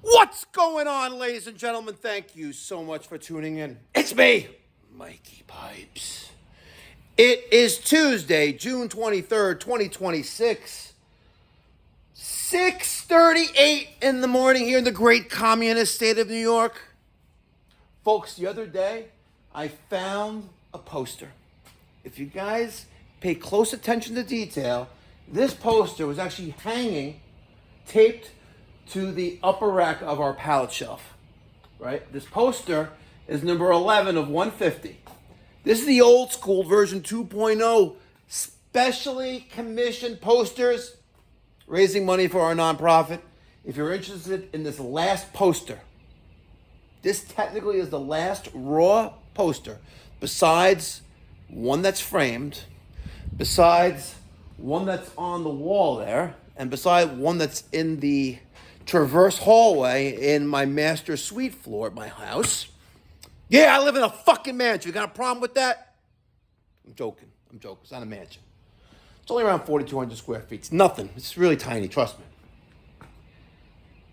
What's going on, ladies and gentlemen? Thank you so much for tuning in. It's me, Mikey Pipes. It is Tuesday, June 23rd, 2026. 6:38 in the morning here in the great communist state of New York. Folks, the other day, I found a poster. If you guys pay close attention to detail, this poster was actually hanging, taped to the upper rack of our pallet shelf, right? This poster is number 11 of 150. This is the old school version 2.0, specially commissioned posters, raising money for our nonprofit. If you're interested in this last poster, this technically is the last raw poster, besides one that's framed, besides one that's on the wall there, and beside one that's in the traverse hallway in my master suite floor at my house. Yeah, I live in a fucking mansion. You got a problem with that? I'm joking. It's not a mansion. It's only around 4,200 square feet. It's nothing. It's really tiny, trust me.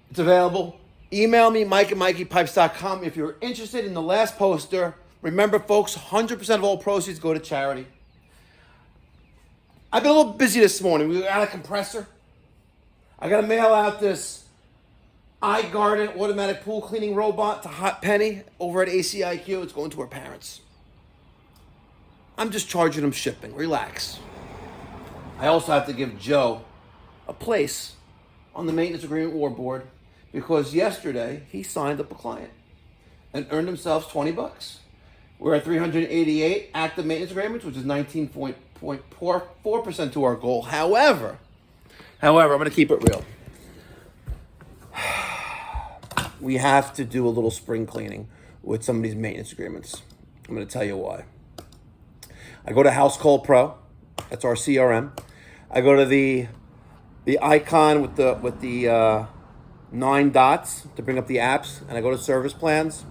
It's available. Email me, Mike at MikeyPipes.com if you're interested in the last poster. Remember, folks, 100% of all proceeds go to charity. I've been a little busy this morning. We got a compressor. I got to mail out this iGarden automatic pool cleaning robot to Hot Penny over at ACiQ. It's going to her parents. I'm just charging them shipping. Relax. I also have to give Joe a place on the maintenance agreement war board because yesterday he signed up a client and earned himself $20. We're at 388 active maintenance agreements, which is 19.4% to our goal. However, I'm going to keep it real. We have to do a little spring cleaning with some of these maintenance agreements. I'm going to tell you why. I go to House Call Pro. That's our CRM. I go to the icon with the 9 dots to bring up the apps, and I go to service plans.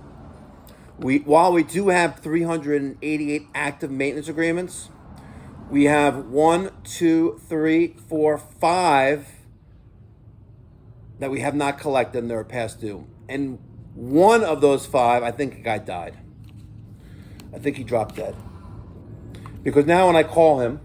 While we do have 388 active maintenance agreements, we have 1, 2, 3, 4, 5 that we have not collected and they're past due. And one of those 5, I think a guy died. I think he dropped dead. Because now when I call him,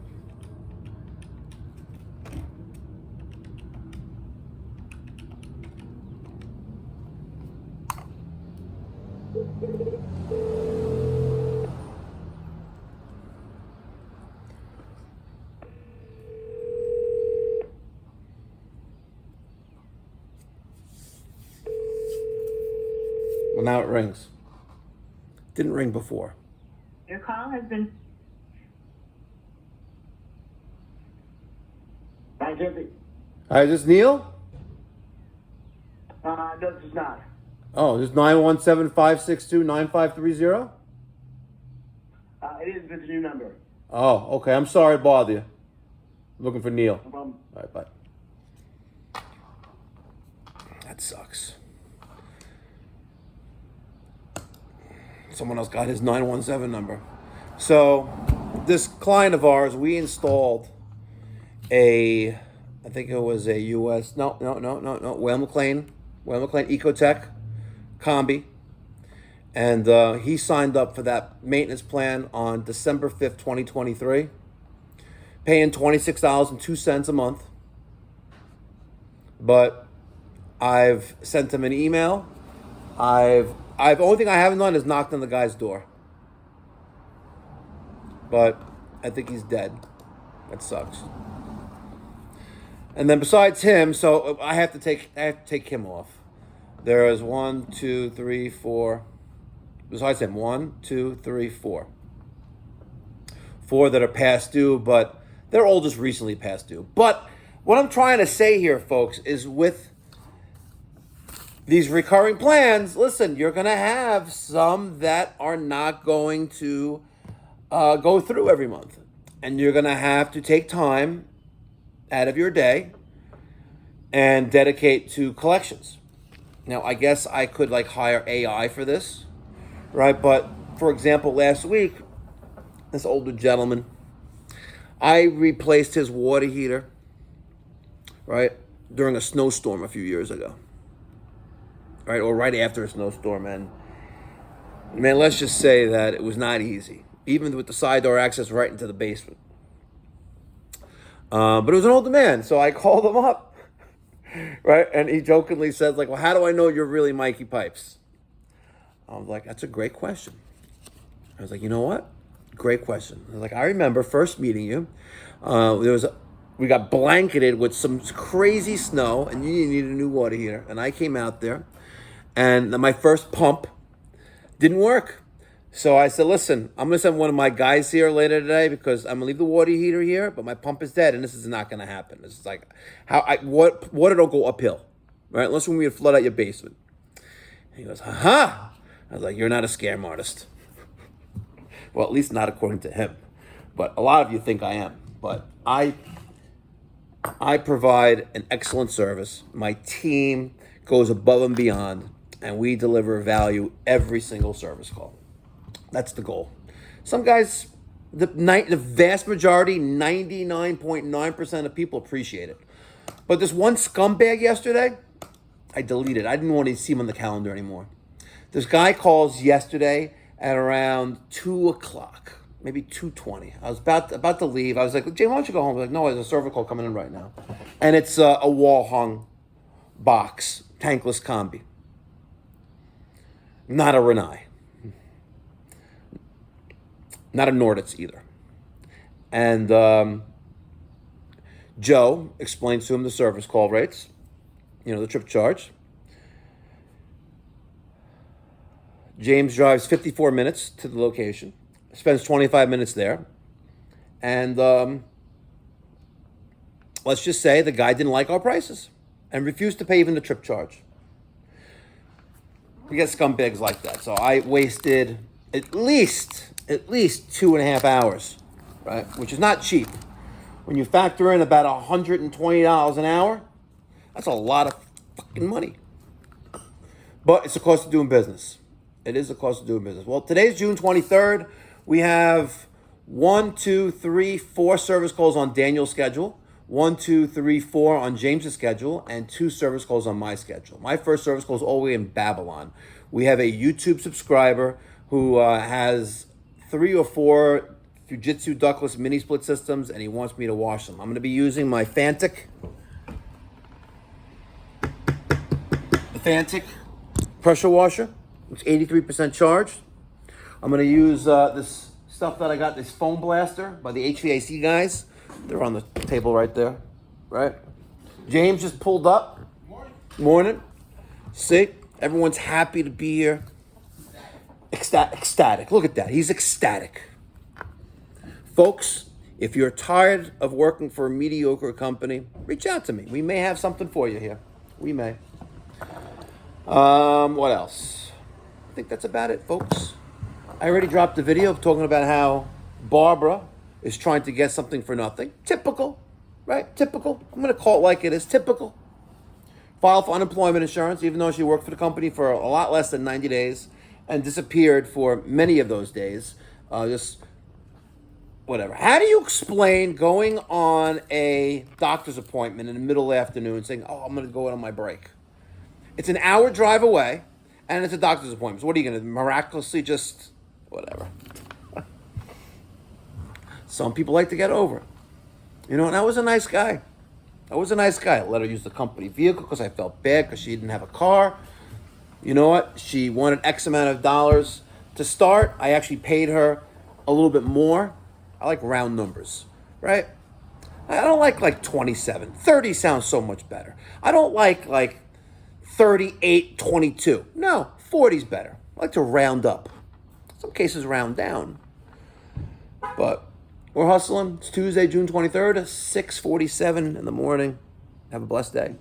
well, now it rings. Didn't ring before. Your call has been... Fanttik. Hi, is this Neil? No, this is not. Oh, this is 917-562-9530? It is, but it's a new number. Oh, okay. I'm sorry to bother you. I'm looking for Neil. No problem. All right, bye. That sucks. Someone else got his 917 number. So, this client of ours, we installed I think it was a US, no, Whale McLean Ecotech Combi. And he signed up for that maintenance plan on December 5th, 2023, paying $26.02 a month. But I've sent him an email. Only thing I haven't done is knocked on the guy's door. But I think he's dead. That sucks. And then besides him, so I have to take him off. There is 1, 2, 3, 4. Besides him, 1, 2, 3, 4. 4 that are past due, but they're all just recently past due. But what I'm trying to say here, folks, is with these recurring plans, listen, you're going to have some that are not going to go through every month. And you're going to have to take time out of your day and dedicate to collections. Now, I guess I could hire AI for this, right? But for example, last week, this older gentleman, I replaced his water heater, right, during a snowstorm a few years ago. right? Or right after a snowstorm. And man, let's just say that it was not easy, even with the side door access right into the basement. But it was an older man, so I called him up, right? And he jokingly says, like, well, how do I know you're really Mikey Pipes? I was like, that's a great question. I was like, you know what? Great question. I was like, I remember first meeting you. We got blanketed with some crazy snow, and you needed a new water heater. And I came out there, and my first pump didn't work. So I said, listen, I'm going to send one of my guys here later today because I'm going to leave the water heater here, but my pump is dead, and this is not going to happen. This is like, water don't go uphill, right? Unless when we flood out your basement. And he goes, aha. I was like, you're not a scam artist. Well, at least not according to him. But a lot of you think I am. But I provide an excellent service. My team goes above and beyond, and we deliver value every single service call. That's the goal. Some guys, the vast majority, 99.9% of people appreciate it. But this one scumbag yesterday, I deleted. I didn't want to see him on the calendar anymore. This guy calls yesterday at around 2 o'clock, maybe 2:20. I was about to leave. I was like, Jay, why don't you go home? I was like, no, there's a server call coming in right now. And it's a wall-hung box, tankless combi. Not a Renai. Not a Norditz either. And Joe explains to him the service call rates, the trip charge. James drives 54 minutes to the location, spends 25 minutes there. And let's just say the guy didn't like our prices and refused to pay even the trip charge. We get scumbags like that. So I wasted at least 2.5 hours, right? Which is not cheap. When you factor in about $120 an hour, that's a lot of fucking money. But it's the cost of doing business. It is the cost of doing business. Well, today's June 23rd. We have 4 service calls on Daniel's schedule, 4 on James's schedule, and 2 service calls on my schedule. My first service call is all the way in Babylon. We have a YouTube subscriber who has 3 or 4 Fujitsu ductless mini split systems, and he wants me to wash them. I'm going to be using my Fanttik. The Fanttik pressure washer. It's 83% charged. I'm going to use this stuff that I got, this foam blaster by the HVAC guys. They're on the table right there, right? James just pulled up. Morning. See? Everyone's happy to be here. Ecstatic. Look at that. He's ecstatic. Folks, if you're tired of working for a mediocre company, reach out to me. We may have something for you here. We may. What else? I think that's about it, folks. I already dropped a video talking about how Barbara is trying to get something for nothing. Typical, right? Typical. I'm going to call it like it is. Typical. Filed for unemployment insurance, even though she worked for the company for a lot less than 90 days and disappeared for many of those days. Just whatever. How do you explain going on a doctor's appointment in the middle of the afternoon saying, I'm going to go out on my break? It's an hour drive away. And it's a doctor's appointment. So what are you going to miraculously just, whatever. Some people like to get over it. And I was a nice guy. I let her use the company vehicle because I felt bad because she didn't have a car. You know what? She wanted X amount of dollars to start. I actually paid her a little bit more. I like round numbers, right? I don't like 27. 30 sounds so much better. I don't like 38, 22. No, 40's better. I like to round up. Some cases round down. But we're hustling. It's Tuesday, June 23rd, 6:47 in the morning. Have a blessed day.